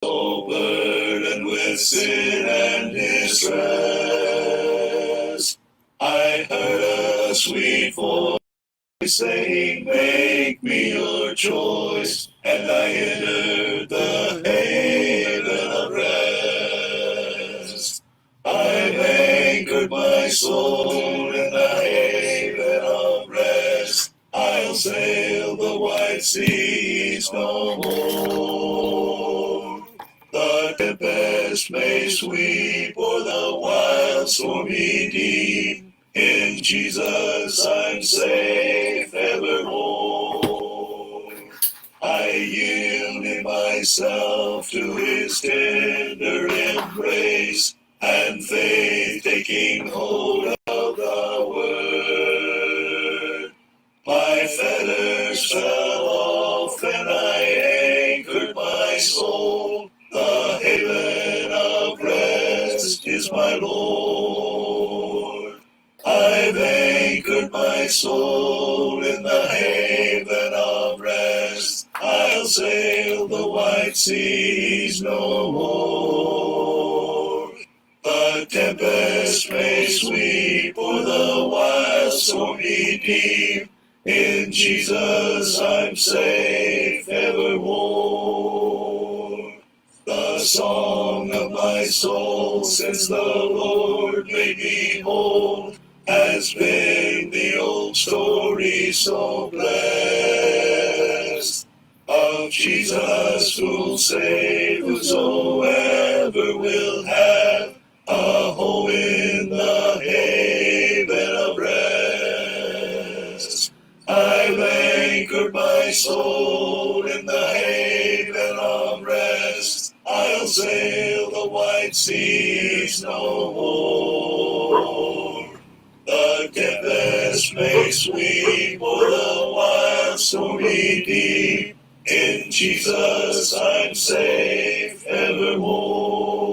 so burdened with sin and distress. I heard a sweet voice saying, make me your choice, and I entered the haven of rest. I've anchored my soul in the haven of rest. I'll sail the wide seas no more. The tempest may sweep o'er the wild stormy deep. In Jesus I'm safe evermore. I yielded myself to his tender embrace, and faith taking hold of the word. My fetters fell off and I anchored my soul. The haven of rest is my Lord. I've anchored my soul in the haven of rest. I'll sail the wide seas no more. The tempest may sweep o'er the wild stormy deep. In Jesus I'm safe evermore. The song of my soul since the Lord made me whole has been the old story so blessed, of Jesus who'll save whosoever will have a home in the haven of rest. I've anchored my soul in the haven of rest. I'll sail the wide seas no more. The tempest may sweep o'er the wild stormy deep. In Jesus I'm safe evermore.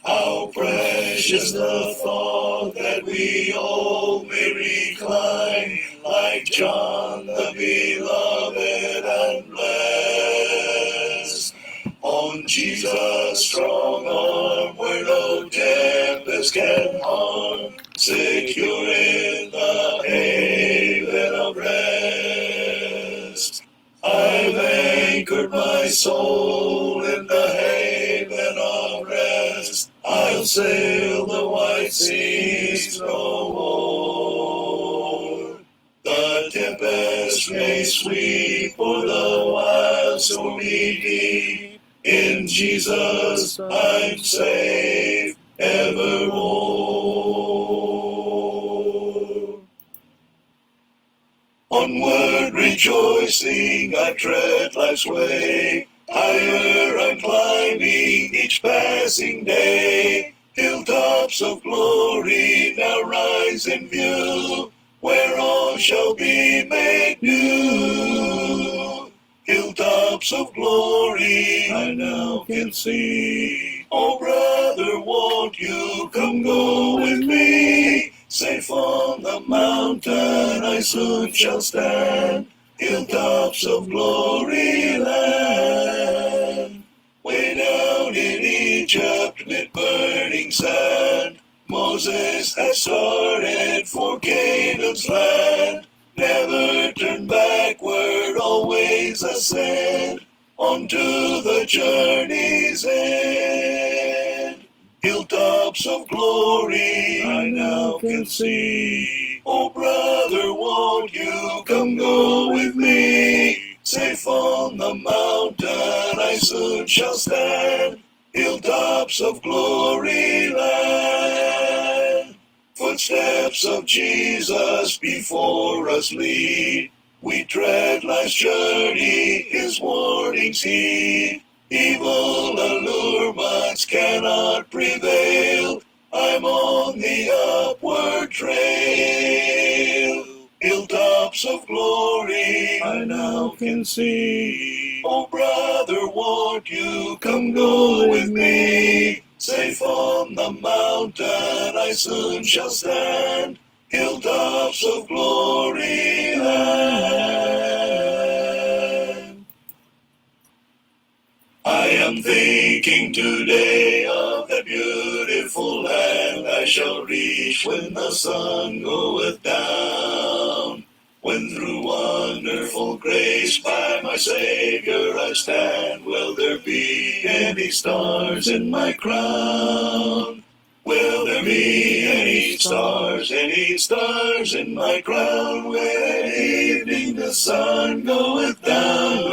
How precious the thought that we all may recline, like John the beloved and blessed, on Jesus' strong arm where no tempest can harm, secure in the haven of rest. I've anchored my soul in the haven of rest. I'll sail the wide seas no more. The tempest may sweep o'er the wild stormy deep. In Jesus I'm safe evermore. Onward rejoicing I tread life's way, higher I'm climbing each passing day. Hilltops of glory now rise in view, where all shall be made new. Hilltops of glory I now can see. Oh brother, won't you come go with me? Safe on the mountain I soon shall stand, hilltops of glory land. Way down in Egypt mid burning sand, Moses has started for Canaan's land. Never turn backward, always ascend, onto the journey's end. Hilltops of glory I now can see. Oh brother, won't you come go with me? Safe on the mountain I soon shall stand, hilltops of glory land. Footsteps of Jesus before us lead. We tread life's journey, his warnings heed. Evil allurements cannot prevail. I'm on the upward trail. Hilltops of glory I now can see. Oh brother, won't you come go with me? Safe on the mountain I soon shall stand, hilltops of glory land. I thinking today of the beautiful land I shall reach when the sun goeth down. When through wonderful grace by my Savior I stand, will there be any stars in my crown? Will there be any stars in my crown? When at evening the sun goeth down.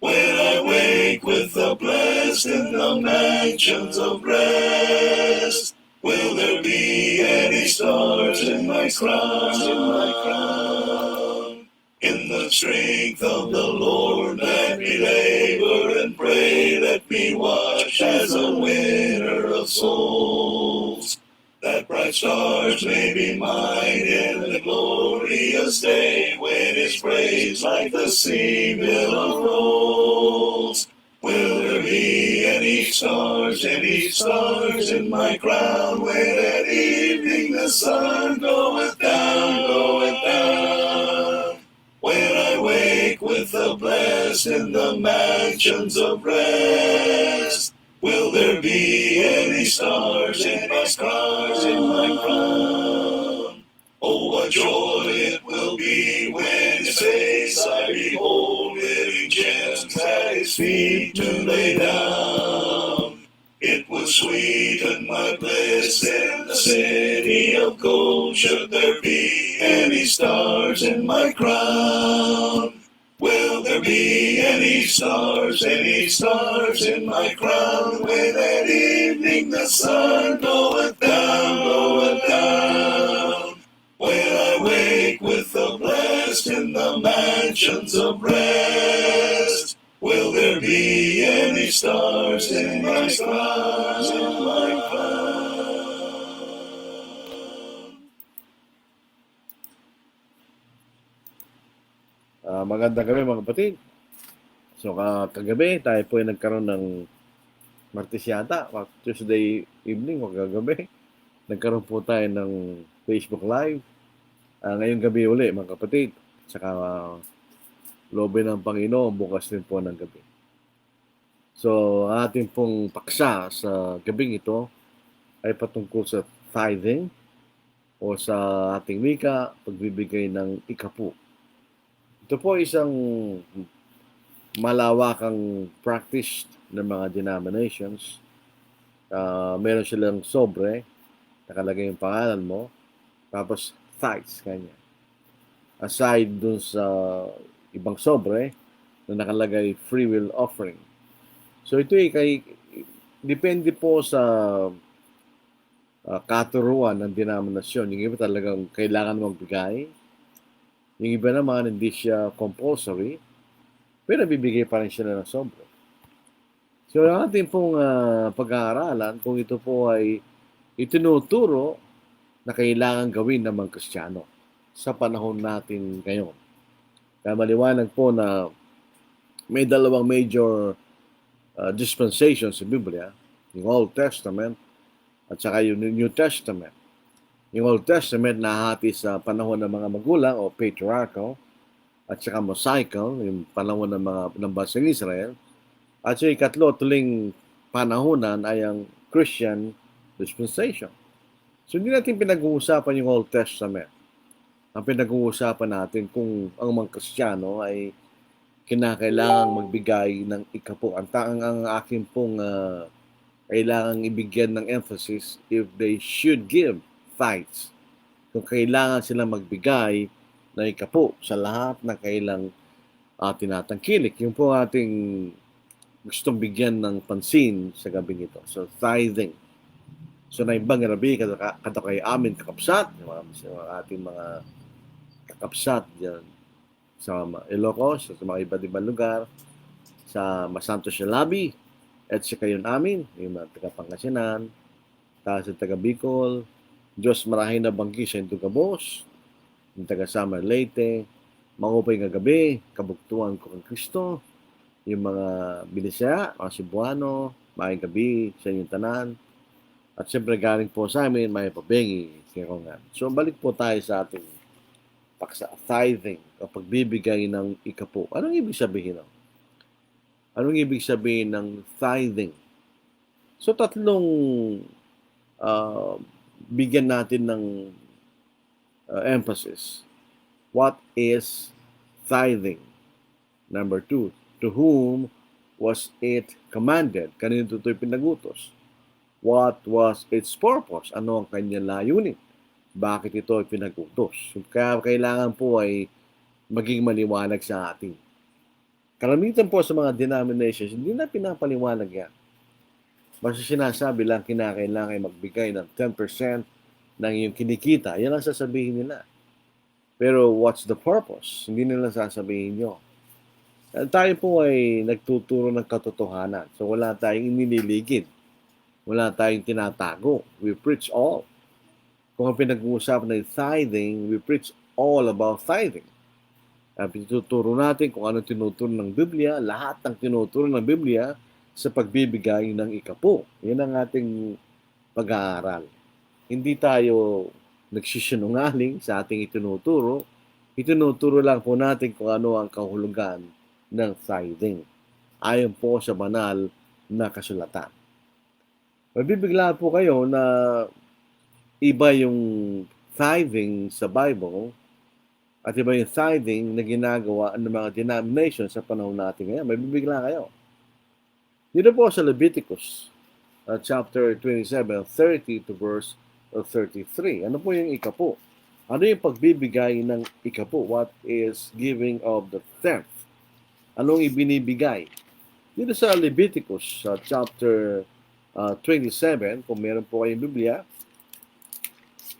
When I wake with the blessed in the mansions of rest, will there be any stars in my crown? In the strength of the Lord let me labor and pray, let me watch as a winner of souls, that bright stars may be mine in the glorious day, when His praise like the sea billow rolls. Will there be any stars in my crown, when at evening the sun goeth down? When I wake with the blessed in the mansions of rest, will there be any stars in my crown? Oh, what joy it will be when His face I behold, living gems at His feet to lay down. It will sweeten my bliss in the city of gold, should there be any stars in my crown. Will there be any stars in my crown, when at evening the sun goeth down? When I wake with the blessed in the mansions of rest, will there be any stars in my crown? Magandang gabi mga kapatid. So kagabi tayo po ay nagkaroon ng Martes yata, Tuesday evening o kagabi. Nagkaroon po tayo ng Facebook Live. Ngayong gabi uli mga kapatid. Saka loobin ng Panginoon bukas din po ng gabi. So ating pong paksa sa gabing ito ay patungkol sa tithing o sa ating wika, pagbibigay ng ikapu. Ito po isang malawakang practice ng mga denominations. Meron silang sobre, nakalagay yung pangalan mo, tapos tithes, kanya. Aside dun sa ibang sobre na nakalagay free will offering. So ito depende po sa katuruan ng denominasyon. Yung iba talagang kailangan magbigay. Yung iba naman, hindi siya compulsory, pero bibigay pa rin sila ng sobre. So, ang ating pong pag-aaralan, kung ito po ay itinuturo na kailangan gawin ng mga Kristiyano sa panahon natin ngayon. Kaya maliwanag po na may dalawang major dispensations sa Biblia, yung Old Testament at saka yung New Testament. Yung Old Testament nahati sa panahon ng mga magulang o patriarchal at saka Mosaical, yung panahon ng bansang Israel. At yung ikatlo, tuling panahonan ay ang Christian dispensation. So hindi natin pinag-uusapan yung Old Testament. Ang pinag-uusapan natin kung ang mga Kristiyano ay kinakailangang magbigay ng ikapu. Ang akin pong kailangang ibigyan ng emphasis if they should give tithes. Kung kailangan silang magbigay na ikapu sa lahat na kailang tinatangkilik. Yung po ating gustong bigyan ng pansin sa gabing ito. So, tithing. So, naimbang rabi, kada kay amin kakapsat, yung ating mga kakapsat dyan sa Ilocos, sa mga iba't ibang lugar, sa Masanto Sialabi, at sa kayon amin, yung mga taga-Pangasinan, sa taga-Bicol, Diyos marahin na bangki sa Intugabos, yung taga-Samar Leyte, mangupay nga gabi, kabuktuan ko kang Kristo, yung mga Bilisaya, mga Cebuano, maayong gabi sa inyong tanan, at siyempre galing po sa amin, may pabengi, kirongan. So balik po tayo sa ating paksa, tithing, o pagbibigay ng ikapu. Anong ibig sabihin nun? Anong ibig sabihin ng tithing? So, tatlong uh, bigyan natin ng emphasis. What is tithing? Number 2, to whom was it commanded? Kanino ito'y pinagutos? What was its purpose? Ano ang kanyang layunin? Bakit ito ay pinagutos? Kaya kailangan po ay maging maliwanag sa atin. Karamitan po sa mga denominations, hindi na pinapaliwanag yan. Basta sinasabi lang kinakailangan magbigay ng 10% ng iyong kinikita. Yan ang sasabihin nila. Pero what's the purpose? Hindi nila sasabihin nyo. Tayo po ay nagtuturo ng katotohanan. So wala tayong iniligid. Wala tayong tinatago. We preach all. Kung ang pinag-uusapan ng tithing, we preach all about tithing. Pinuturo natin kung ano tinuturo ng Biblia, lahat ng tinuturo ng Biblia sa pagbibigay ng ikapo. Yan ang ating pag-aaral. Hindi tayo nagsisinungaling sa ating itinuturo. Itinuturo lang po natin kung ano ang kahulugan ng tithing. Ayon po sa banal na kasulatan. Mabibigla po kayo na iba yung tithing sa Bible at iba yung tithing na ginagawa ng mga denominations sa panahon natin ngayon. Mabibigla kayo. Dito po sa Leviticus chapter 27, 30 to verse 33. Ano po yung ikapo? Ano yung pagbibigay ng ikapo? What is giving of the tenth? Anong ibinibigay? Dito sa Leviticus chapter 27, kung meron po kayong Biblia,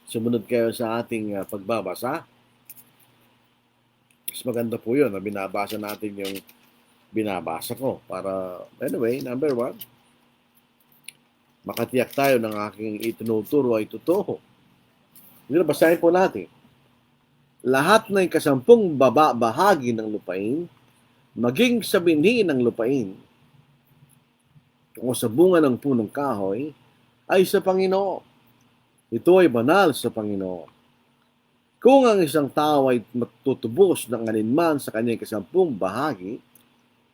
sumunod kayo sa ating pagbabasa. Mas maganda po yun na binabasa natin yung binabasa ko. Para, anyway, number 1, makatiyak tayo ng aking itinuturo ay totoo. Dito, basahin po natin. Lahat ng kasampung bahagi ng lupain, maging sa binhi ng lupain, o sa bunga ng punong kahoy, ay sa Panginoon. Ito ay banal sa Panginoon. Kung ang isang tao ay matutubos ng alinman sa kanyang kasampung bahagi,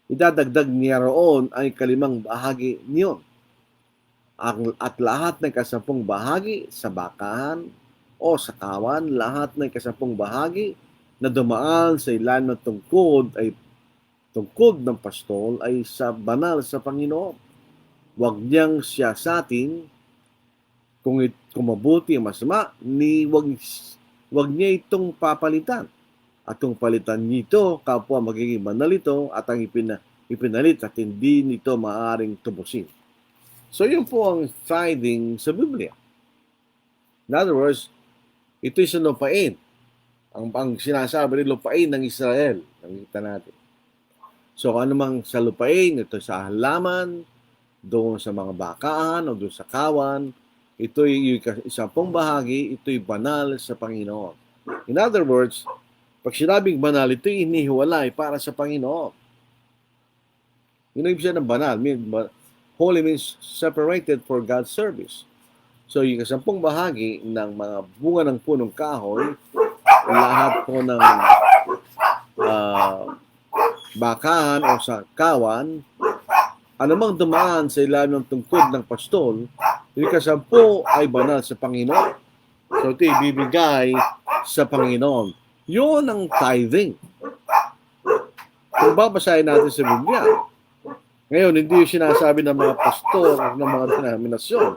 idadagdag niya roon ay kalimang bahagi niyon. At lahat ng kasampung bahagi sa bakahan o sa kawan, lahat ng kasampung bahagi na dumaan sa ilalim ng tungkod ng pastol ay sa banal sa Panginoon. Huwag niyang siyasatin kung mabuti o masama, wag niya itong papalitan. At kung palitan nito, kapwa magiging banal ito at ang ipinalit at hindi nito maaring tubusin. So yun po ang tithing sa Biblia. In other words, ito'y sa lupain. Ang sinasabi ng lupain ng Israel. Nakita natin. So ano mang sa lupain, ito sa halaman, doon sa mga bakaan o doon sa kawan, ito'y isang bahagi, ito'y banal sa Panginoon. In other words, pag sinabing banal, ito'y inihiwalay para sa Panginoon. Yun ang ibig sabihin ng banal. Holy means separated for God's service. So, yung kasampung bahagi ng mga bunga ng punong kahoy, lahat po ng bakahan o sa kawan, anumang dumaan sa ilalim ng tungkod ng pastol, yung kasampu ay banal sa Panginoon. So ito ibibigay sa Panginoon. Yun ang tithing. Kung babasahin natin sa Biblia, ngayon hindi yung sinasabi ng mga pastor ng mga denominasyon.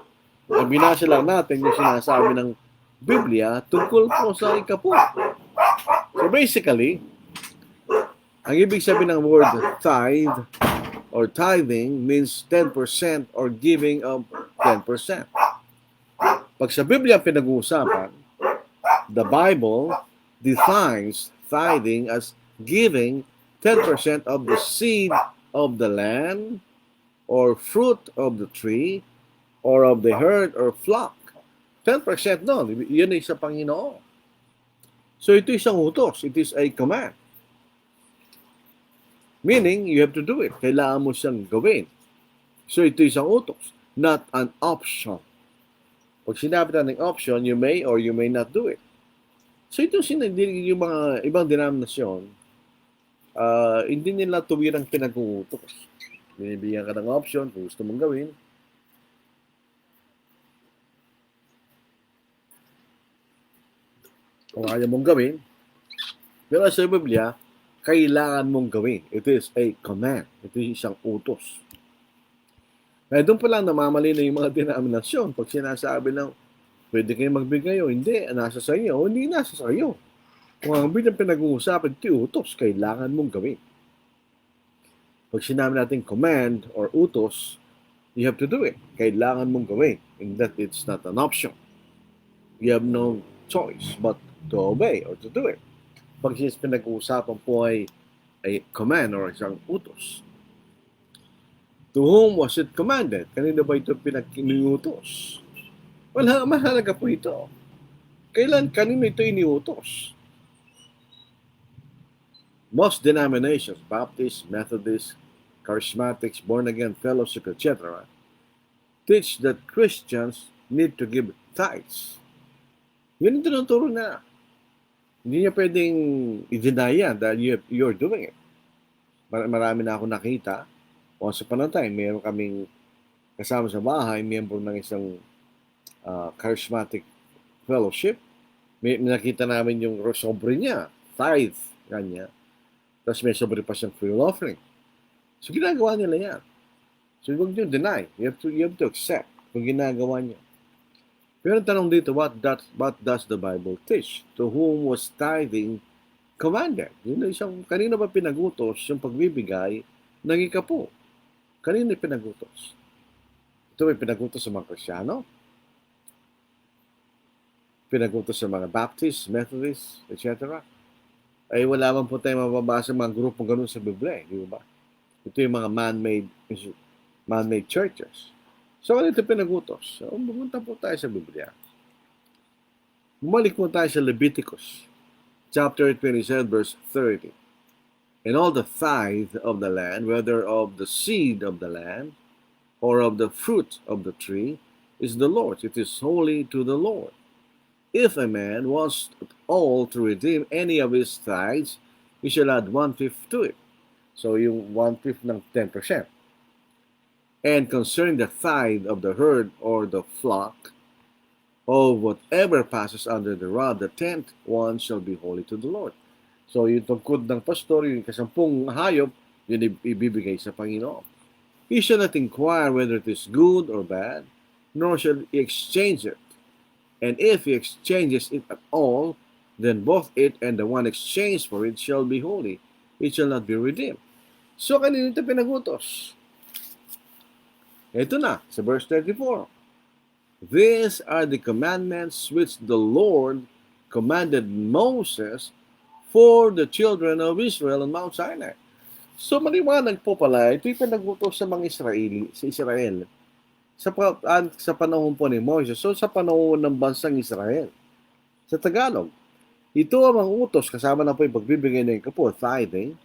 Ang binasa lang natin yung sinasabi ng Biblia tungkol po sa ikapo. So basically, ang ibig sabihin ng word tithe or tithing means 10% or giving of 10%. Pag sa Biblia pinag-uusapan, the Bible defines tithing as giving 10% of the seed of the land or fruit of the tree or of the herd or flock. 10% no, yun ay sa Panginoon. So ito isang utos, it is a command. Meaning, you have to do it. Kailangan mo siyang gawin. So, ito isang utos, not an option. Pag sinabi natin option, you may or you may not do it. So, ito yung mga ibang denominasyon, hindi nila tuwirang pinag-uutos. Binibigyan ka ng option kung gusto mong gawin. Kung ayaw mong gawin. Pero sa Biblia, kailangan mong gawin. It is a command. Ito is isang utos. Kaya doon pa lang namamali na yung mga denominasyon. Pag sinasabi ng pwede kayo magbigay o hindi, nasa sa iyo, o hindi nasa sa iyo. Kung ang bilang pinag-uusapan, ito utos, kailangan mong gawin. Pag sinabi natin command or utos, you have to do it. Kailangan mong gawin. And that it's not an option. You have no choice but to obey or to do it. Pag pinag-uusapan po ay command or isang utos. To whom was it commanded? Kanino ba ito pinag-iniutos? Well, mahalaga po ito. Kanino ito iniutos? Most denominations, Baptist, Methodist, Charismatics, Born-Again, Fellowship, etc., teach that Christians need to give tithes. Yun yung tinuturo na. Hindi niya pwedeng i-deny yan dahil you're doing it. Marami na ako nakita. Once upon a time, mayroon kaming kasama sa bahay, miyembro ng isang charismatic fellowship. May nakita namin yung sobre niya, tithe, kanya. Tapos may sobre pa siyang free offering. So ginagawa nila yan. So huwag niyo deny. You have to accept kung ginagawa niya. Pero ang tanong dito, what does the Bible teach? To whom was tithing commanded? Kanino ba pinagutos yung pagbibigay ng ikapo? Kanino pinagutos? Ito ay pinagutos sa mga Kristyano? Pinagutos sa mga Baptist, Methodist, etc. Ay wala man po tayong mababasa mga grupong ganun sa Biblia, di ba? Ito yung mga man-made churches. So, ano ito pinagutos? So, pumunta po tayo sa Biblia. Bumalik po tayo sa Leviticus, chapter 27, verse 30. And all the tithe of the land, whether of the seed of the land, or of the fruit of the tree, is the Lord's. It is holy to the Lord. If a man wants at all to redeem any of his tithes, he shall add 1/5 to it. So, yung 1/5 ng 10%. And concerning the tithe of the herd or the flock, of whatever passes under the rod, the 10th one shall be holy to the Lord. So, yung tungkod ng pastor, yung kasampung hayop, yun ibibigay sa Panginoon. He shall not inquire whether it is good or bad, nor shall he exchange it. And if he exchanges it at all, then both it and the one exchanged for it shall be holy. It shall not be redeemed. So, kanino ito pinagutos? Ito na, sa verse 34. These are the commandments which the Lord commanded Moses for the children of Israel on Mount Sinai. So, maliwanag po pala, ito'y pinagutos sa mga Israel. Sa panahon po ni Moses, so sa panahon ng bansang Israel. Sa Tagalog, ito ang mga utos, kasama na po yung pagbibigay ng ikapo, tithing.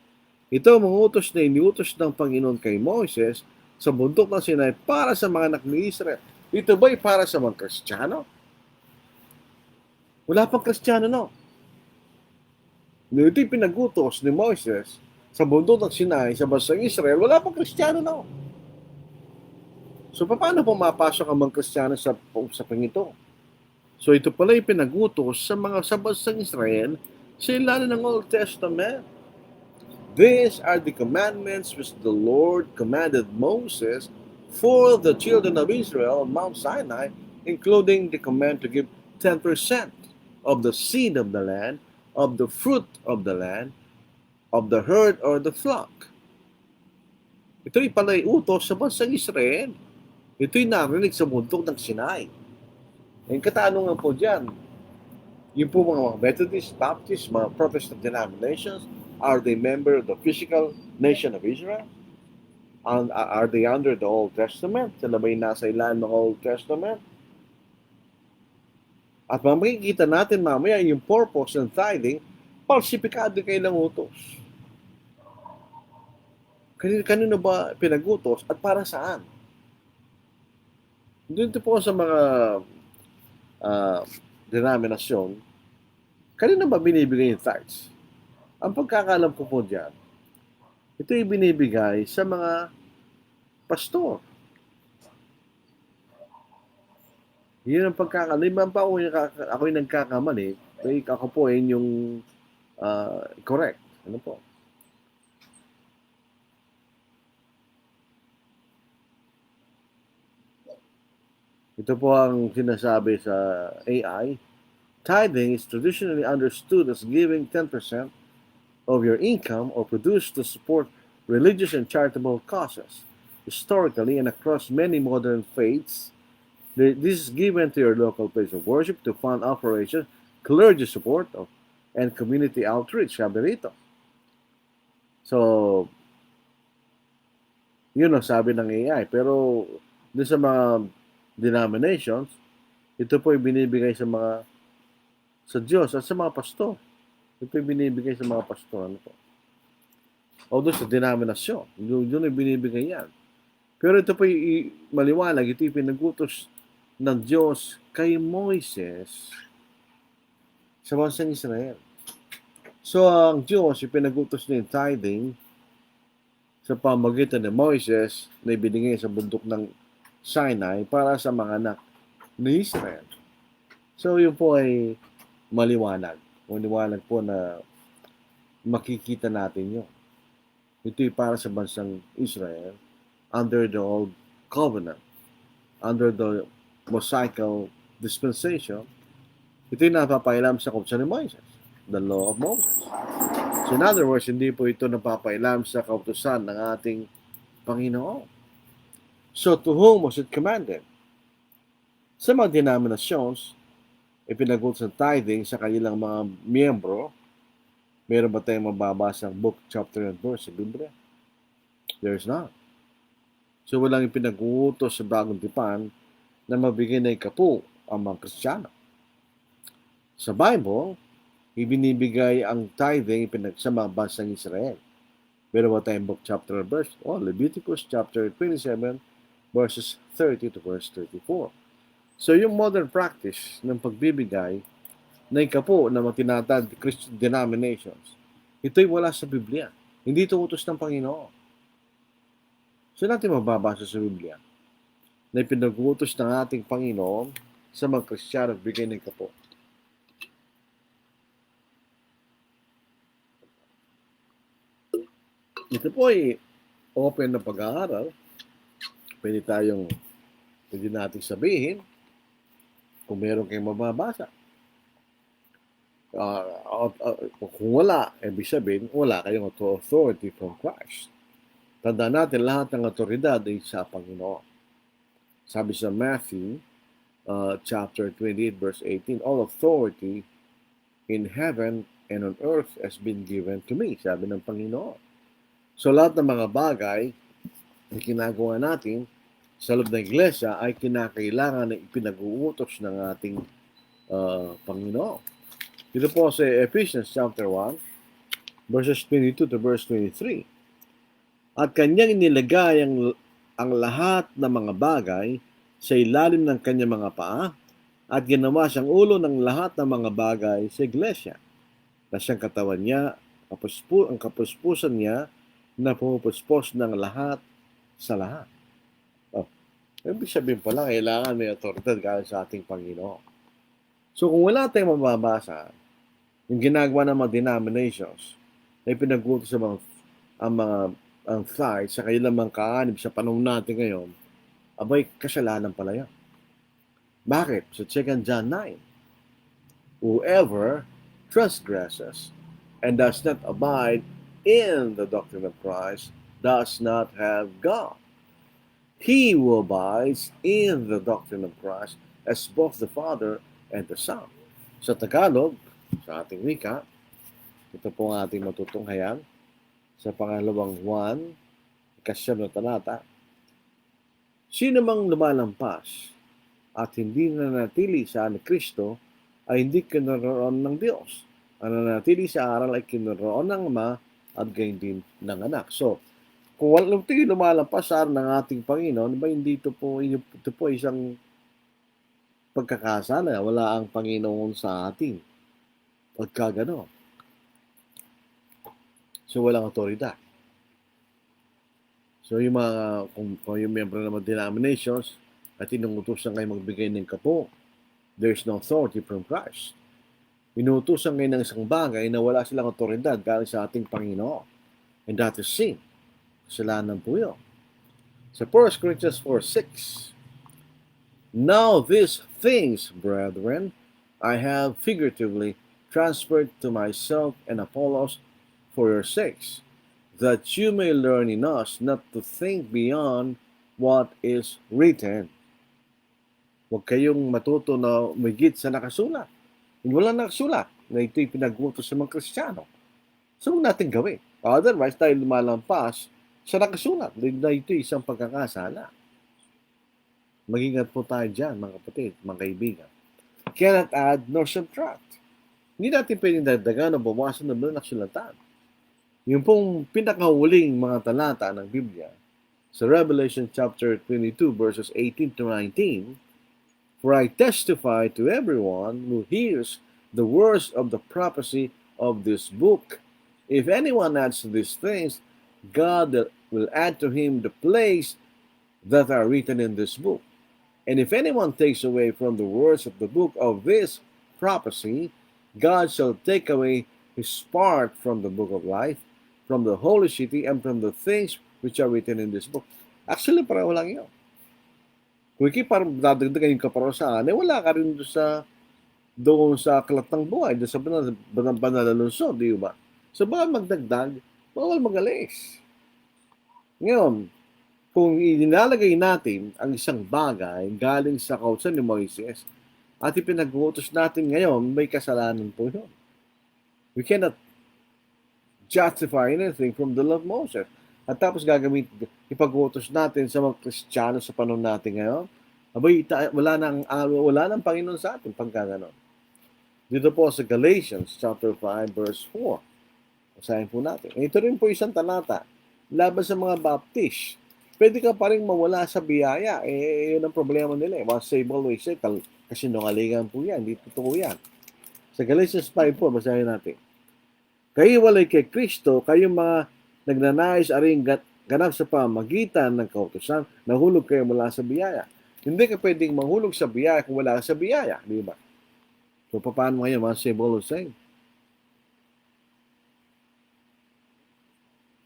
Ito ang mga utos na iniutos ng Panginoon kay Moses sa bundok ng Sinai para sa mga anak ni Israel. Ito ba'y para sa mga Kristiyano? Wala pang Kristiyano, no? Ito'y pinagutos ni Moses sa bundok ng Sinai sa bansang Israel, wala pang Kristiyano, no? So, paano po mapasok ang mga Kristiyano sa pangito? So, ito pala yung pinagutos sa bansang Israel sa ilalim ng Old Testament. These are the commandments which the Lord commanded Moses for the children of Israel on Mount Sinai, including the command to give 10% of the seed of the land, of the fruit of the land, of the herd or the flock. Ito'y pala'y utos sa bansang Israel. Ito'y narinig sa bundok ng Sinai. Ang katanungan po dyan, yung po mga Methodist, Baptist, mga Protestant denominations, are they member of the physical nation of Israel? Are they under the Old Testament? Sila ba'y nasa ilan ng Old Testament? At makikita natin mamaya yung purpose ng tithing, falsifikado kailang utos. Kanino ba pinagutos at para saan? Dito po sa mga denominasyon, kanino ba binibigay yung tithes? Ang pagkakalam ko po dyan, ito ay binibigay sa mga pastor. Yun ang pagkakamali. Naman pa ako'y nagkakamali, ako po ay yung correct. Ano po? Ito po ang sinasabi sa AI. Tithing is traditionally understood as giving 10% of your income or produced to support religious and charitable causes. Historically and across many modern faiths, this is given to your local place of worship to fund operations, clergy support, and community outreach. Sabi rito. So, yun ang sabi ng AI. Pero, dun sa mga denominations, ito po ay binibigay sa Diyos at sa mga pastor. Ito ay binibigay sa mga pastor. Ano po? O doon sa denominasyon. Yun ay binibigay yan. Pero ito po ay maliwanag. Ito ay pinagutos ng Diyos kay Moises sa bansang Israel. So, ang Diyos ay pinagutos niya yung tithing sa pamagitan ni Moises na ibinigay sa bundok ng Sinai para sa mga anak ni Israel. So, yun po ay maliwanag. Maliwanag po na makikita natin yun. Ito ay para sa bansang Israel under the Old Covenant, under the Mosaical dispensation. Ito ay napapailam sa kautusan ni Moises, the law of Moses. So in other words, hindi po ito napapailam sa kautusan ng ating Panginoon. So to whom was it commanded? Sa mga denominations, ipinagutos ng tithing sa kanilang mga miyembro. Meron ba tayong mababasang book, chapter, and verse sa Biblia? There's not. So walang ipinagutos sa Bagong Tipan na mabigay na ikapu ang mga Kristiyano. Sa Bible, ibinibigay ang tithing sa mga bansang Israel. Meron ba tayong book, chapter, and verse? Leviticus chapter 27, verses 30 to verse 34. So yung modern practice ng pagbibigay na ikapo ng mga tinatawag Christian denominations, ito'y wala sa Biblia. Hindi ito utos ng Panginoon. So natin mababasa sa Biblia na ipinag-utos ng ating Panginoon sa mga Kristiyano at bigay ng ikapo. Ito po ay open na pag-aaral. Pwede natin sabihin kung meron kayong mababasa. Kung wala, ibig sabihin, wala kayong authority from Christ. Tandaan natin, lahat ng autoridad ay sa Panginoon. Sabi sa Matthew, chapter 28, verse 18, all authority in heaven and on earth has been given to me. Sabi ng Panginoon. So lahat ng mga bagay na ginagawa natin sa loob ng iglesia ay kinakailangan na ipinag-uutos ng ating Panginoon. Dito po sa Ephesians chapter 1, verses 22 to verse 23. At kanyang inilagay ang lahat ng mga bagay sa ilalim ng kanyang mga paa at ginawa siyang ulo ng lahat ng mga bagay sa iglesia na siyang katawan niya, ang kapuspusan niya na pumupuspos ng lahat sa lahat. Ibig sabihin pala, kailangan may autoridad galing sa ating Panginoon. So kung wala tayong mababasa, yung ginagawa ng mga denominations na ipinagutos sa ang tithe sa kanilang mga kaanib sa panahon natin ngayon, abay, kasalanan pala yan. Bakit? Sa 2 John 9, whoever transgresses and does not abide in the doctrine of Christ does not have God. He who abides in the doctrine of Christ as both the Father and the Son. Sa Tagalog, sa ating wika, ito po ang ating matutunghayan sa pangalawang 1, ikasyam na talata. Sino mang lumalampas at hindi nanatili sa ni Kristo ay hindi kinoroon ng Diyos. Ang nanatili sa aral ay kinoroon ng Ama at gayon din ng Anak. So, kung walang lumalampas sa aral ng ating Panginoon, ba hindi ito po isang pagkakasala. Wala ang Panginoon sa atin. Pagka gano'n. So, walang otoridad. So yung mga, kung yung member ng mga denominations at inuutusan kayo magbigay ng kapo, there's no authority from Christ. Inuutusan kayo ng isang bagay na wala silang otoridad galing sa ating Panginoon. And that is sin. Kasalanan po yun. Sa 1 Corinthians 4:6, now these things, brethren, I have figuratively transferred to myself and Apollos for your sakes, that you may learn in us not to think beyond what is written. Huwag kayong matuto na umigit sa nakasulat. Hindi wala nakasulat na ito'y pinag-utos sa mga Kristiyano. So, huwag natin gawin. Otherwise, tayo lumalampas sa nakasulat na ito'y isang pagkakasala. Mag-ingat po tayo dyan, mga kapatid, mga kaibigan. Cannot add nor subtract. Hindi natin pwedeng dagdagan o bumawasan ng mga nasulatan. Yung pong pinakahuling mga talata ng Biblia, sa Revelation chapter 22 verses 18 to 19, for I testify to everyone who hears the words of the prophecy of this book. If anyone adds to these things, God will add to him the plagues that are written in this book. And if anyone takes away from the words of the book of this prophecy, God shall take away his part from the book of life, from the holy city, and from the things which are written in this book. Actually, pareho lang yun. Kung parang dadagdagan yung kaparusahan, wala ka rin doon sa aklat ng buhay, doon sa banal na lungsod, di ba? So, baka magdagdag, bawal magalis. Ngayon, kung ininalagay natin ang isang bagay galing sa kautusan ni Moises at ipinag-uutos natin ngayon, may kasalanan po yun. We cannot justify anything from the law of Moses. At tapos ipag-uutos natin sa mga Kristiyano sa panahon natin ngayon, abay, wala nang Panginoon sa atin pagka ganon. Dito po sa Galatians chapter 5 verse 4. Basahin po natin. Ito rin po isang talata laban sa mga Baptist. Pwede ka pa rin mawala sa biyaya. Yun ang problema nila. Once saved, always saved. Kasi nungalingan po yan. Hindi totoo yan. Sa Galatians 5 po, basahin natin. Kayo walay kay Kristo, kayong mga nagnanais aring ganap sa pamagitan ng kautusan, nahulog kayo mula sa biyaya. Hindi ka pwedeng mahulog sa biyaya kung wala ka sa biyaya. Di ba? So, paano ngayon? Once saved, always saved.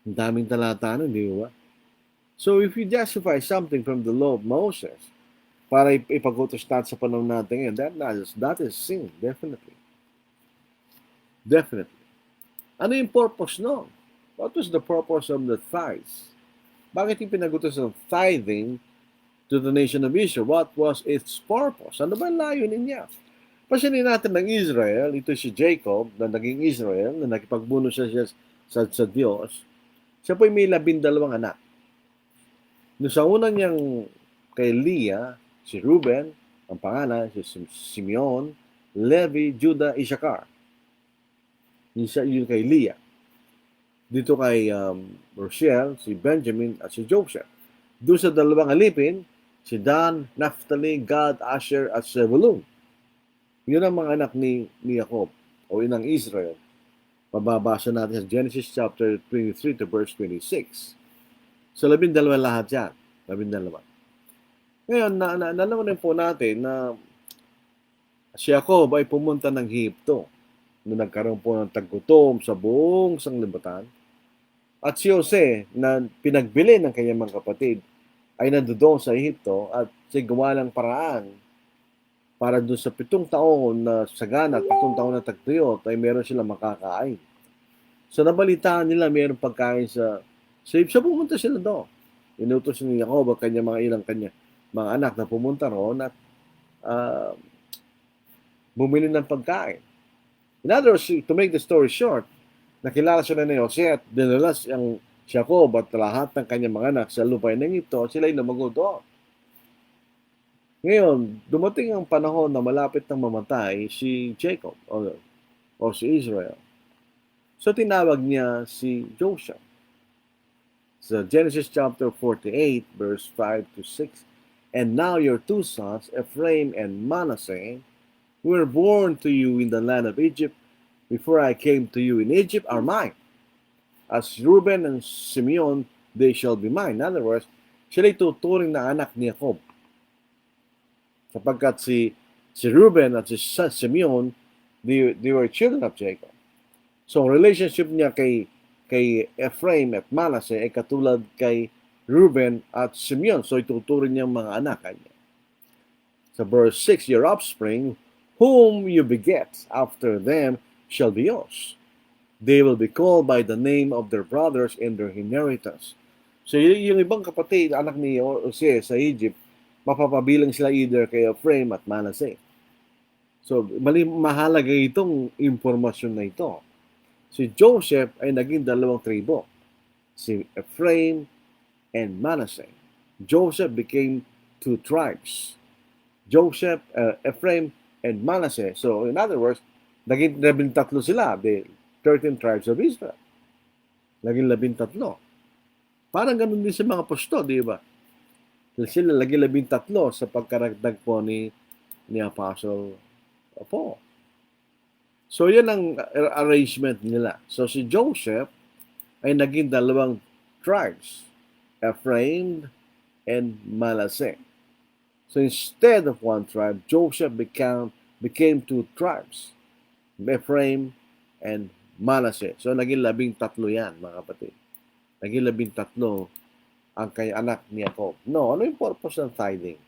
Ang daming talata nun, di ba? So, if you justify something from the law of Moses, para ipag-utos natin sa panahon natin ngayon, that is sin, definitely. Definitely. Ano yung purpose no? What was the purpose of the tithes? Bakit yung pinag-utos ng tithing to the nation of Israel? What was its purpose? Ano ba layunin niya? Pansinin natin ng Israel, ito si Jacob, na naging Israel, na nakipagbuno siya sa Diyos. Siya po'y may 12 anak. No, sa unang niyang kay Leah, si Reuben, ang pangalan, si Simeon, Levi, Judah, Issachar. Yung kay Leah. Dito kay Rochelle, si Benjamin, at si Joseph. Doon sa dalawang alipin, si Dan, Naphtali, Gad, Asher, at Zebulun. Yun ang mga anak ni Jacob, o inang Israel. Mababasa natin sa Genesis chapter 23 to verse 26. So, 12 lahat yan. 12. Ngayon, nalaman po natin na si Jacob ay pumunta ng Egypto nung nagkaroon po ng taggutom sa buong sanglibutan. At si Jose, na pinagbili ng kanyang mga kapatid, ay nandoon sa Egypto at sigawa ng paraan para doon sa 7 taon na sagana at 7 taon na tagtuyot ay meron silang makakain. So, nabalitaan nila meron pagkain sa Egypto. So, pumunta sila doon. Inutos ni Jacob ang kanya mga anak na pumunta roon at bumili ng pagkain. In other words, to make the story short, nakilala sila ni Jose at dinalas ang Jacob at lahat ng kanyang mga anak sa lupa ng Egypto at sila ay lumago doon. Ngayon, dumating ang panahon na malapit nang mamatay si Jacob o si Israel. So, tinawag niya si Joseph. Sa Genesis chapter 48, verse 5 to 6, and now your 2 sons, Ephraim and Manasseh, who were born to you in the land of Egypt, before I came to you in Egypt, are mine. As Reuben and Simeon they shall be mine. In other words, sila tuturing na anak ni Jacob. Sapagkat si Reuben at si Simeon, they were children of Jacob. So, relationship niya kay Ephraim at Manasseh ay katulad kay Reuben at Simeon. So, ituturing niyang mga anak kanya. Sa verse 6, your offspring, whom you beget after them, shall be yours. They will be called by the name of their brothers in their inheritance. So, yung ibang kapatid, anak ni Jose sa Egypt, mapapabilang sila either kay Ephraim at Manasseh. So, mahalaga itong impormasyon na ito. Si Joseph ay naging dalawang tribo, si Ephraim and Manasseh. Joseph became two tribes. Joseph, Ephraim, and Manasseh. So, in other words, naging 13 sila, the 13 tribes of Israel. Naging 13. Parang ganun din sa mga apostol, di ba? Sila naging 13 sa pagkaragdag po ni Apostle Paul. So, yan ang arrangement nila. So, si Joseph ay naging dalawang tribes, Ephraim and Manasseh. So, instead of one tribe, Joseph became two tribes, Ephraim and Manasseh. So, naging 13 yan, mga kapatid. Naging 13 ang kay anak ni Jacob. No, ano yung purpose ng tithing?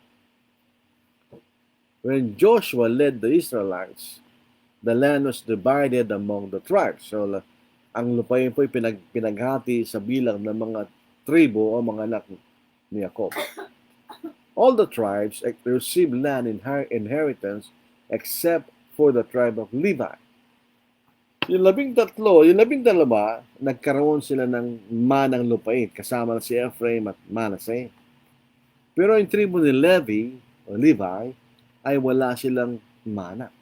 When Joshua led the Israelites, the land was divided among the tribes. So, ang lupain po ay pinaghati sa bilang ng mga tribo o mga anak ni Jacob. All the tribes received land inheritance except for the tribe of Levi. Yung 12, nagkaroon sila ng manang lupain kasama si Ephraim at Manasseh. Pero yung tribo ni Levi o Levi ay wala silang mana.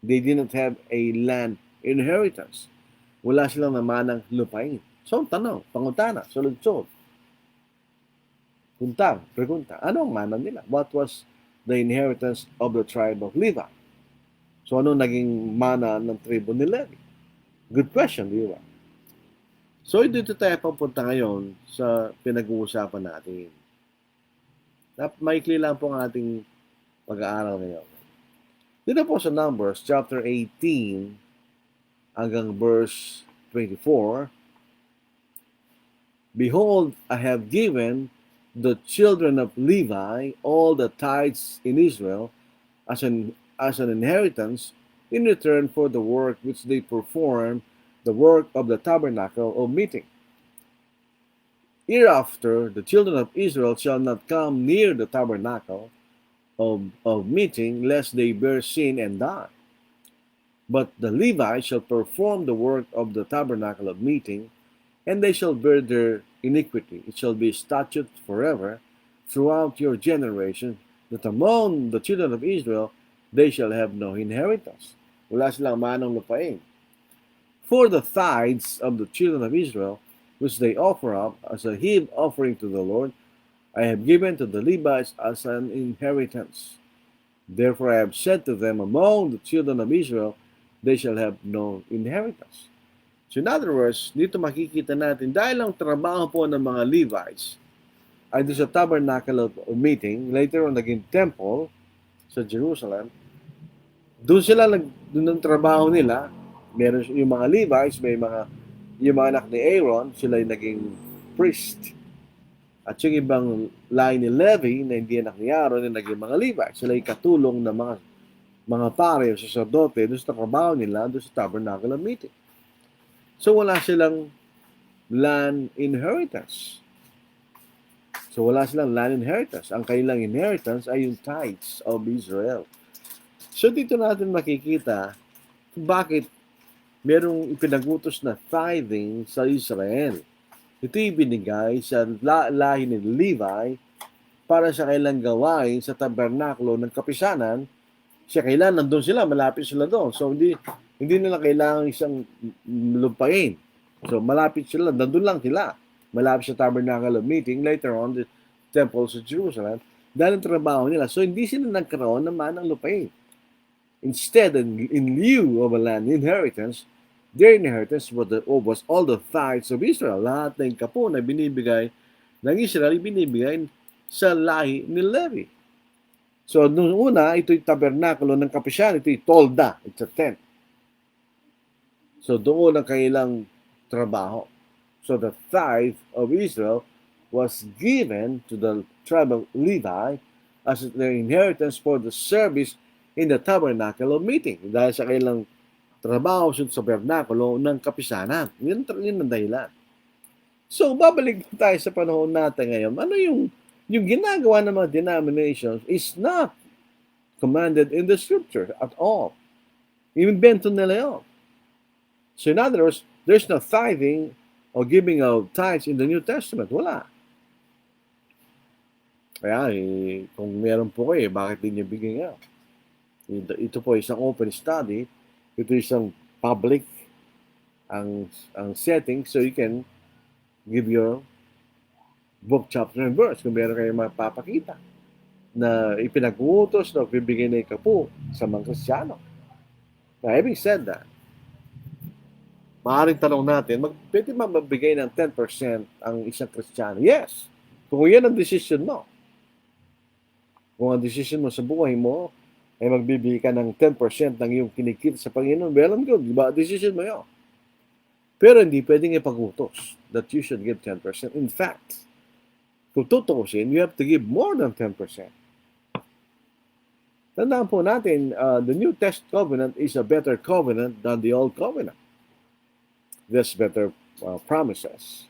They didn't have a land inheritance. Wala silang namanang lupain. So, tanong, pangutana, sulod-sulod. Pregunta, ano ang mana nila? What was the inheritance of the tribe of Levi? So, ano naging mana ng tribo ni Levi? Good question, di ba? So, dito tayo papunta ngayon sa pinag-uusapan natin. Maikli lang po ang ating pag-aaral ngayon. Dito po sa Numbers, chapter 18, hanggang verse 24, behold, I have given the children of Levi all the tithes in Israel as an inheritance in return for the work which they perform, the work of the tabernacle of meeting. Hereafter, the children of Israel shall not come near the tabernacle of meeting, lest they bear sin and die. But the Levites shall perform the work of the tabernacle of meeting, and they shall bear their iniquity. It shall be a statute forever throughout your generation, that among the children of Israel they shall have no inheritance. Wala silang manang lupain. For the tithes of the children of Israel, which they offer up as a heave offering to the Lord, I have given to the Levites as an inheritance. Therefore I have said to them, among the children of Israel, they shall have no inheritance. So in other words, dito makikita natin, dahil ang trabaho po ng mga Levites ay doon sa tabernacle of meeting, later on naging temple sa Jerusalem, doon sila doon ang trabaho nila. Meron yung mga Levites, yung mga anak ni Aaron, sila yung naging priest. At yung ibang lahi ni Levi na hindi anak ni Aaron, yung naging mga Levites. Sila yung katulong ng mga pare o sacerdote doon sa trabaho nila, doon sa tabernacle of meeting. So wala silang land inheritance. Ang kailang inheritance ay yung tithes of Israel. So dito natin makikita bakit merong ipinagutos na tithing sa Israel. Ito ibinigay sa lahi ni Levi para sa kailang gawain sa tabernakulo ng kapisanan. Siya kailan nandun sila, malapit sila doon. So hindi nila kailangan isang lupain. So malapit sila, nandun lang sila. Malapit sa tabernacle of meeting, later on the temple sa Jerusalem, dahil ang trabaho nila. So hindi sila nagkaroon ng manang lupain. Instead, in lieu of a land inheritance, Their inheritance was all the tithes of Israel. Lahat ng kapo na binibigay ng Israel, binibigay sa lahi ni Levi. So, nung una, ito'y tabernakulo ng kapisyan. Ito'y tolda. It's a tent. So, doon ang kailang trabaho. So, the tithe of Israel was given to the tribe of Levi as their inheritance for the service in the tabernacle of meeting. Dahil sa kailang trabaho sa tabernakulo ng kapisanan. Yun ang dahilan. So, babalik tayo sa panahon natin ngayon. Ano yung ginagawa ng mga denominations is not commanded in the scripture at all. Invento nila yun. So, in other words, there's no tithing or giving of tithes in the New Testament. Wala. Kaya, kung meron po kayo, bakit din niyo bigyan nga? Ito po isang open study. Ito isang public ang setting, so you can give your book, chapter, and verse kung meron kayo mapapakita na ipinag-uutos na bibigyan na ikapo sa mga Kristiyano. Now, having said that, maaaring tanong natin, pwede ba magbigay ng 10% ang isang Kristiyano? Yes. Kung yan ang decision mo. Kung ang decision mo sa buhay mo, ay magbibigay ka ng 10% ng iyong kinikita sa Panginoon, well and good. Diba? Decision mo yun. Pero hindi pwedeng ipag-utos that you should give 10%. In fact, kung tutuusin, you have to give more than 10%. Tandaan po natin, the New Testament covenant is a better covenant than the Old Covenant. There's better promises.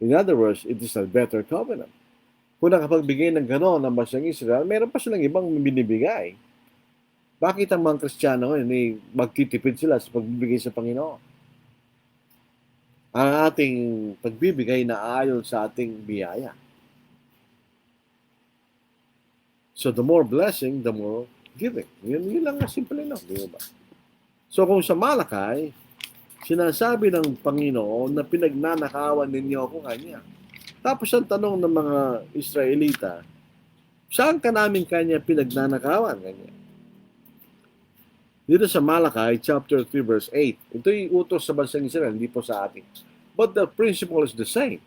In other words, it is a better covenant. Kung nakapagbigay ng gano'n ang bansang Israel, meron pa silang ibang binibigay. Bakit ang mga Kristiyano ngayon magtitipid sila sa pagbibigay sa Panginoon? Ang ating pagbibigay na ayon sa ating biyaya. So the more blessing, the more giving. Yun lang na simple lang. Di ba? So kung sa Malakay, sinasabi ng Panginoon na pinagnanakawan ninyo ako kanya. Tapos ang tanong ng mga Israelita, saan ka namin kanya pinagnanakawan? Kanya. Dito sa Malakay, chapter 3, verse 8, ito'y utos sa bansang Israel, hindi po sa atin. But the principle is the same.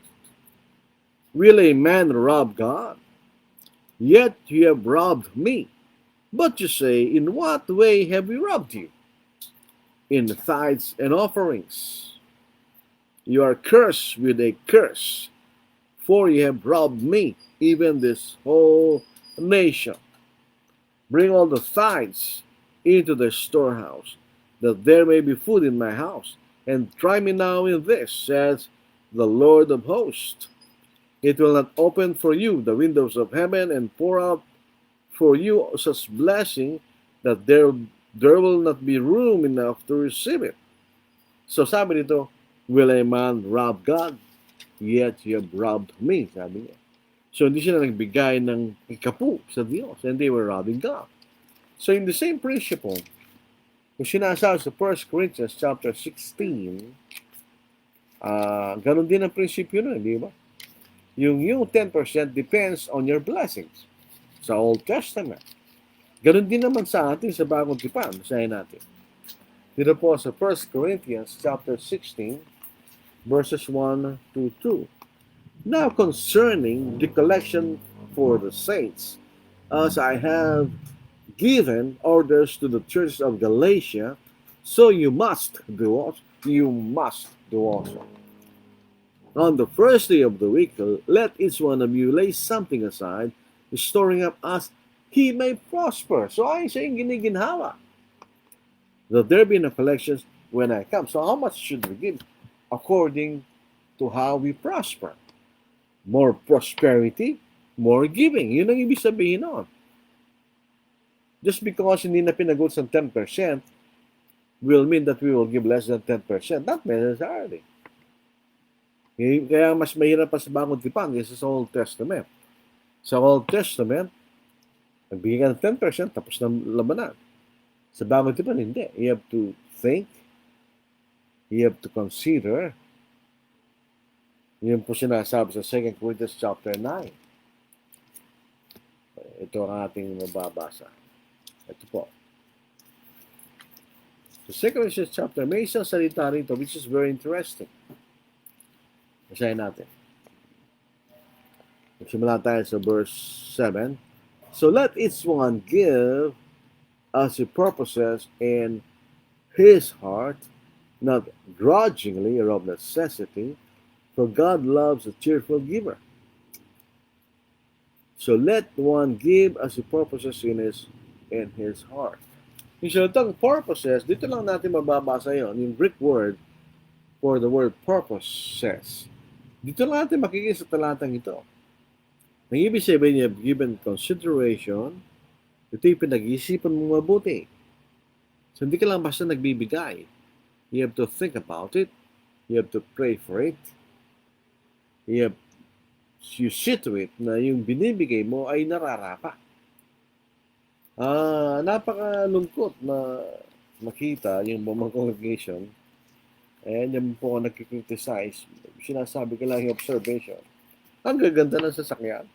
Will a man rob God? Yet you have robbed me. But you say, in what way have we robbed you? In tithes and offerings. You are cursed with a curse, for you have robbed me, even this whole nation. Bring all the tithes into the storehouse, that there may be food in my house. And try me now in this, says the Lord of hosts. It will not open for you the windows of heaven and pour out for you such blessing that there will not be room enough to receive it. So sabi dito, will a man rob God? Yet you have robbed me, sabi niya. So hindi sila nagbigay ng ikapu sa Diyos, and they were robbing God. So in the same principle, kung sinasabi sa 1 Corinthians chapter 16, ganun din ang prinsipyo nun, di ba? Yung 10% depends on your blessings sa Old Testament. Ganun din naman sa atin sa Bagong Tipan. Basahin natin. Dito po sa 1 Corinthians chapter 16, verses 1 to 2. Now concerning the collection for the saints, as I have given orders to the churches of Galatia, so you must do also. You must do also. On the first day of the week, let each one of you lay something aside, storing up as he may prosper. So ayon sa iyong giniginhawa, that there be no collections when I come. So how much should we give? According to how we prosper. More prosperity, more giving. Yun ang ibig sabihin nun. Just because hindi na pinagot sa 10% will mean that we will give less than 10%. Not necessarily. Kaya mas mahirap pa sa Bagong Tipan kaysa sa Old Testament. Sa Old Testament, nagbigay ka ng 10%, tapos na labanan. Sa Bagong Tipan, hindi. You have to think, you have to consider. Yun po sinasabi sa 2 Corinthians chapter 9. Ito ang ating mababasa. Ito po. Sa 2 Corinthians chapter, may isang salita rito which is very interesting. Basahin natin. Magsimula tayo sa verse 7. So let each one give as he purposes in his heart, not grudgingly or of necessity, for God loves a cheerful giver. So let one give as he purposes in his heart. Yung salitang purposes, dito lang natin mababasa yon, yung Greek word for the word purposes. Dito lang natin makikita sa talatang ito. Ang ibig sabihin niya, given consideration, ito yung pinag-iisipan mo mabuti. So hindi ka lang basta nagbibigay. You have to think about it. You have to pray for it. You see to it na yung binibigay mo ay nararapa. Napakalungkot na makita yung mga congregation, and yung po ako nagkikriticize, sinasabi ko lang yung observation. Ang gaganda ng sasakyan.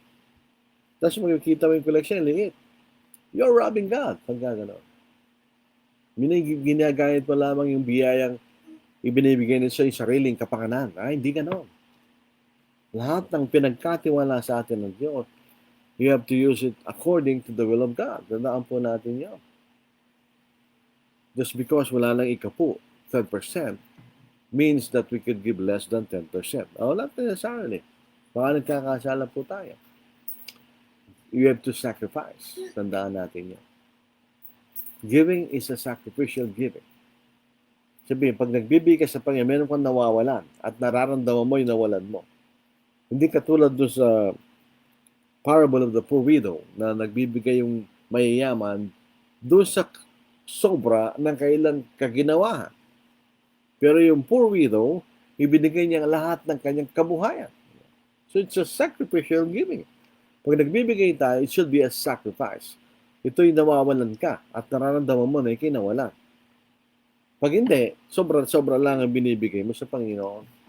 Tapos makikita mo yung collection, liit. You're robbing God. Pag gano'n. Ginagamit mo lamang yung biyayang ibinibigay niya sa yung sariling kapakanan. Hindi gano'n. Lahat ng pinagkatiwala sa atin ng Diyos, you have to use it according to the will of God. Tandaan po natin yun. Just because wala lang ikapu, 10%, means that we could give less than 10%. Not necessarily. Baka nagkakasala po tayo. You have to sacrifice. Tandaan natin yun. Giving is a sacrificial giving. Sabihin, pag nagbibigay ka sa Panginoon, meron kang nawawalan at nararamdaman mo yung nawalan mo. Hindi katulad doon sa parable of the poor widow na nagbibigay yung mayayaman doon sa sobra ng kailang kaginawahan. Pero yung poor widow, ibinigay niya lahat ng kanyang kabuhayan. So it's a sacrificial giving. Pag nagbibigay tayo, it should be a sacrifice. Ito'y nawawalan ka at nararamdaman mo na ikinawalan. Pag hindi, sobra-sobra lang ang binibigay mo sa Panginoon.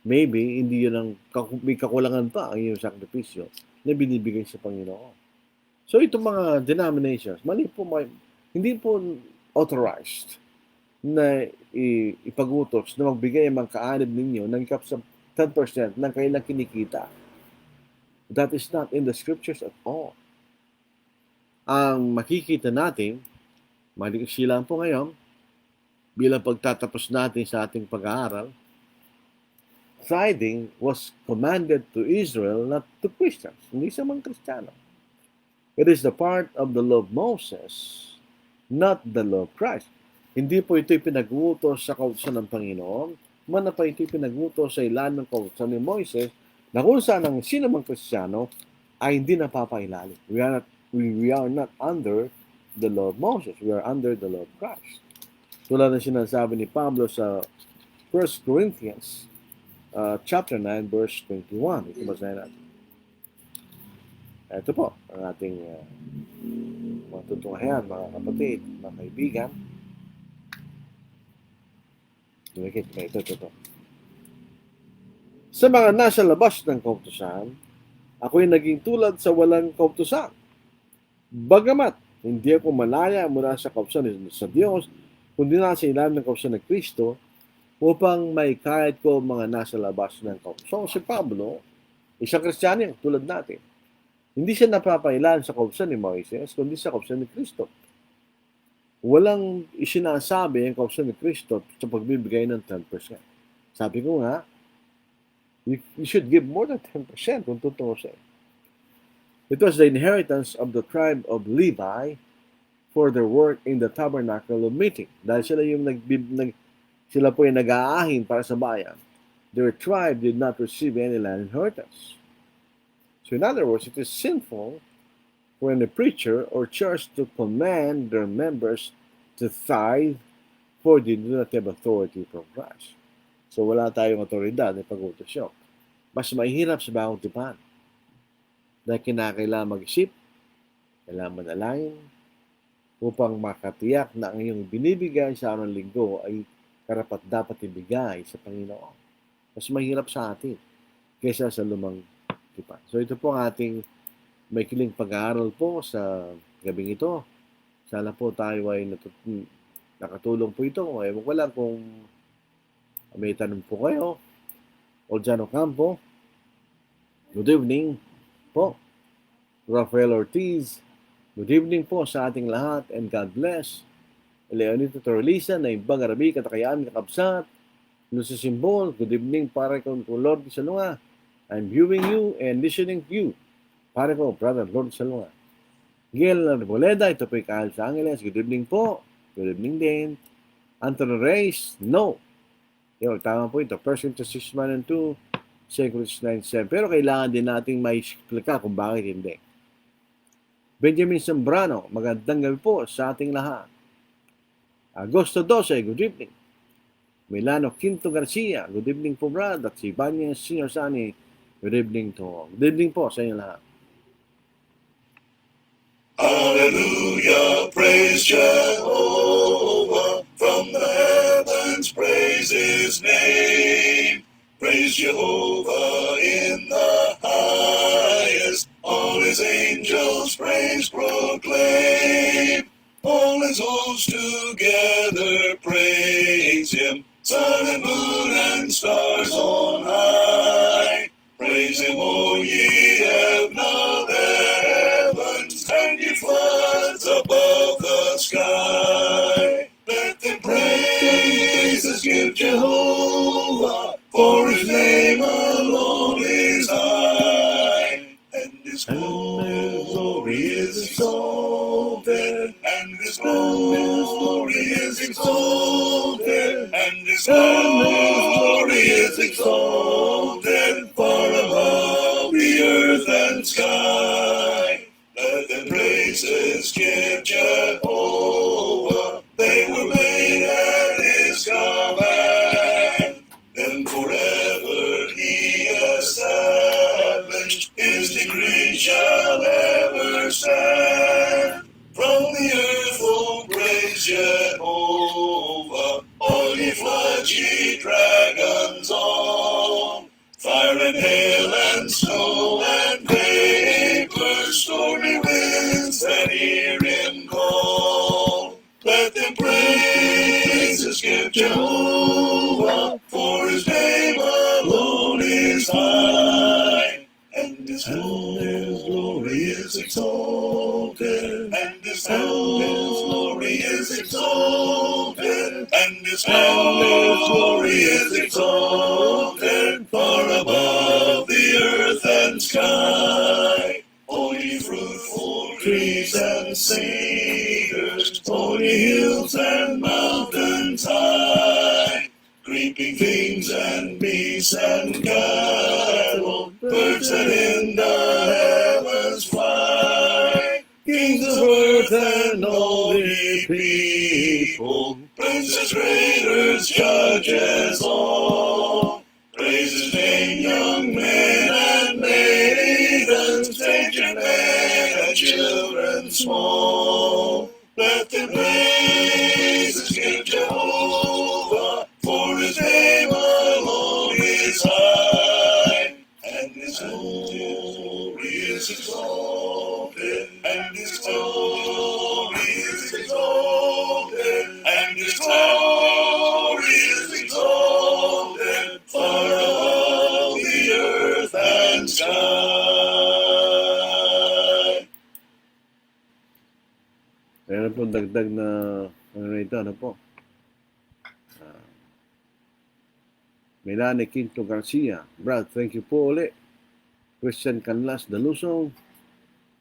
Maybe, hindi yun ang may kakulangan pa ang iyong sakripisyo na binibigay sa Panginoon. So, itong mga denominations, mali po, hindi po authorized na ipagutos na magbigay ang mga kaanib ninyo ng ikap sa 10% ng kailang kinikita. That is not in the scriptures at all. Ang makikita natin, malikasilan po ngayon, bilang pagtatapos natin sa ating pag-aaral, tithing was commanded to Israel, not to Christians. Hindi sa mga Kristiyano. It is the part of the law of Moses, not the law of Christ. Hindi po ito'y pinag-utos sa kautusan ng Panginoon, man pa ito'y pinag-utos sa ilalim ng kautusan ni Moises, na kung saan ang sino mang Kristiyano ay hindi napapailalim. We are not under the law of Moses. We are under the law of Christ. Tulad ng sinasabi ni Pablo sa 1 Corinthians chapter 9, verse 21. Ito basahin natin. Ito po, ang ating matutunghayan, mga kapatid, mga kaibigan. Ito. Sa mga nasa labas ng kautusan, ako'y naging tulad sa walang kautusan. Bagamat, hindi ako malaya mula sa kautusan sa Diyos, kundi nasa ilalim ng kautusan ng Kristo, upang may kahit ko mga nasa labas ng kautusan. So, si Pablo, isang Kristiyano tulad natin. Hindi siya napapailan sa kautusan ni Moises, kundi sa kautusan ni Kristo. Walang isinasabi ang kautusan ni Kristo sa pagbibigay ng 10%. Sabi ko nga, you should give more than 10% kung tutuusin. It was the inheritance of the tribe of Levi for their work in the tabernacle of meeting. Dahil sila yung sila po yung nag-aahin para sa bayan. Their tribe did not receive any land inheritance. So in other words, it is sinful for a preacher or church to command their members to tithe, for they do not have authority from Christ. So wala tayong otoridad na pag-utos yun. Mas mahirap sa bagong tipan. Dahil kinakailangan mag-isip, kailangan manalangin, upang makatiyak na ang iyong binibigay sa araw ng linggo ay karapat dapat ibigay sa Panginoon. Mas mahirap sa atin kaysa sa lumang tipan. So ito po ang ating may kiling pag-aaral po sa gabing ito. Sana po tayo ay nakatulong po ito. Ewan ko lang kung may tanong po kayo. Oljano Campo, good evening po. Rafael Ortiz, good evening po sa ating lahat and God bless. Leonito Torreliza, na ibang Arabi, katakayaan, kakabsat. Lucy Simbol, good evening pare ko Lord Salunga. I'm viewing you and listening to you. Pare ko, brother Lord Salunga. Gil Arboleda, ito po Kahal sa Angeles, good evening po. Good evening din. Anthony Reyes, no. Yung tama po ito, 1 Corinthians 6:1 and 2, 2 Corinthians 9:7. Pero kailangan din nating ma-explica kung bakit hindi. Benjamin Zambrano, magandang gabi po sa ating lahat. Agosto 12, good evening. Milano Quinto Garcia, good evening po brad. At si Banyas Senior Sani, good evening to all. Good evening po sa inyo lahat. Hallelujah, praise Jehovah. From the heavens, praise his name. Praise Jehovah in the highest. All his angels praise proclaim. All his hosts together praise him. Sun and moon and stars on high. Praise him, O ye heaven of heavens, and ye floods above the sky. Let them praises give Jehovah, for his name alone is high. And his glory is exalted, and his glory is exalted, and his glory is exalted, far above the earth and sky. Let them praises give Jehovah, they were made at his command. Then forever he established, his decree shall ever stand. From the earth, oh, praise Jehovah, all ye floods, ye dragons all. Fire and hail and snow and vapor, stormy winds that hear him call. Let them praises give Jehovah, for his name alone is high. And his glory is exalted, and his glory is exalted, and his glory is exalted, far above the earth and sky. O ye fruitful trees and cedars, O ye hills and mountains high, creeping things and beasts and cattle, birds that in the heavens fly, kings of earth and all ye people, princes, raiders, judges all. Praise his name, young men and maidens, aged men and children small. Let them praises give Jehovah, for his name alone is high. And his glory is exalted, and his glory is exalted, and his glory is exalted, far above the earth and sky. Meron pong dagdag na ano po. Melanie Quinto Garcia, Brad, thank you po ulit. Christian Canlas Dalusong,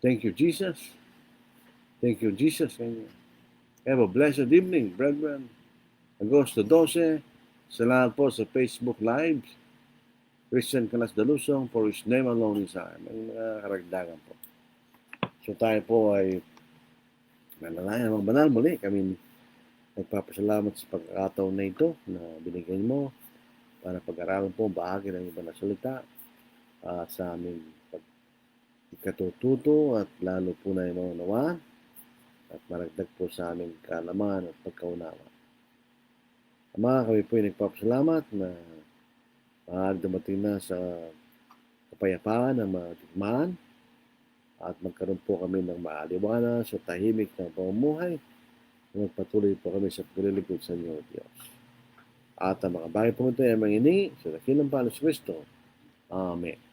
thank you Jesus. Thank you Jesus. Have a blessed evening, brethren. Agosto 12, salamat po sa Facebook Live. Christian Canlas Dalusong, for his name alone is high. May mga karagdagan po. So tayo po ay manalangin ng banal muli. Kami nagpapasalamat sa pagkakataon na ito na binigay mo para pag-aralan po bahagi ng iba na salita sa aming pagkatututo at lalo po na yung maunawaan at maragdag po sa aming kaalaman at pagkaunawa. Ama, kami po ay nagpapasalamat na dumating na sa kapayapaan ng mga digmaan at magkaroon po kami ng maaliwanan sa tahimik ng pamumuhay Magpatuloy po kami sa paglilingkod sa inyo, Diyos. At ang mga bagay po ito ay manginingi sa dakilang pangalan ni Kristo. Amen.